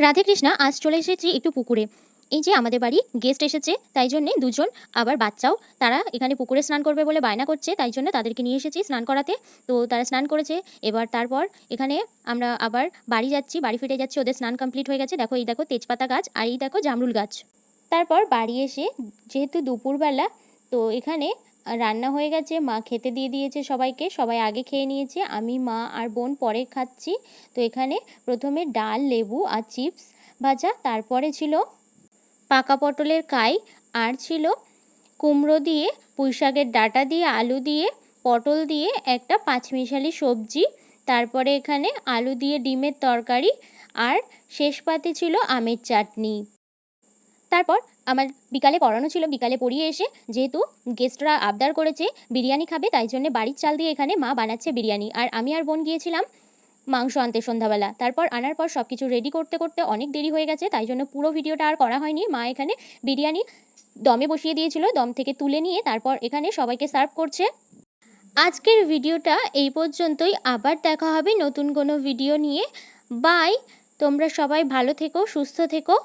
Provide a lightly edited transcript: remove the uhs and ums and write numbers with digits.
রাধে কৃষ্ণা। আজ চলে এসেছি একটু পুকুরে। এই যে আমাদের বাড়ি গেস্ট এসেছে, তাই জন্যে দুজন আবার বাচ্চাও তারা এখানে পুকুরে স্নান করবে বলে বায়না করছে, তাই জন্য তাদেরকে নিয়ে এসেছি স্নান করাতে। তো তারা স্নান করেছে, এবার তারপর এখানে আমরা আবার বাড়ি যাচ্ছি, বাড়ি ফিরে যাচ্ছি। ওদের স্নান কমপ্লিট হয়ে গেছে। দেখো, এই দেখো তেজপাতা গাছ, আর এই দেখো জামরুল গাছ। তারপর বাড়ি এসে যেহেতু দুপুরবেলা, তো এখানে রান্না হয়ে গেছে, মা খেতে দিয়ে দিয়েছে সবাইকে। সবাই আগে খেয়ে নিয়েছে, আমি, মা আর বোন পরে খাচ্ছি। তো এখানে প্রথমে ডাল, লেবু আর চিপস ভাজা, তারপরে ছিল পাকা পটলের কাই, আর ছিল কুমড়ো দিয়ে, পুঁইশাকের ডাঁটা দিয়ে, আলু দিয়ে, পটল দিয়ে একটা পাঁচমিশালি সবজি, তারপরে এখানে আলু দিয়ে ডিমের তরকারি, আর শেষ পাতে ছিল আমের চাটনি। তারপর আমার বিকালে পড়ানো ছিল, বিকালে পড়িয়ে এসে যেহেতু গেস্টরা আবদার করেছে বিরিয়ানি খাবে, তাই জন্য বাড়ির চাল দিয়ে এখানে মা বানাচ্ছে বিরিয়ানি। আর আমি আর বোন গিয়েছিলাম মাংস আনতে সন্ধ্যাবেলা। তারপর আনার পর সব কিছু রেডি করতে করতে অনেক দেরি হয়ে গেছে, তাই জন্য পুরো ভিডিওটা আর করা হয়নি। মা এখানে বিরিয়ানি দমে বসিয়ে দিয়েছিল, দম থেকে তুলে নিয়ে তারপর এখানে সবাইকে সার্ভ করছে। আজকের ভিডিওটা এই পর্যন্তই, আবার দেখা হবে নতুন কোনো ভিডিও নিয়ে। বাই। তোমরা সবাই ভালো থেকো, সুস্থ থেকো।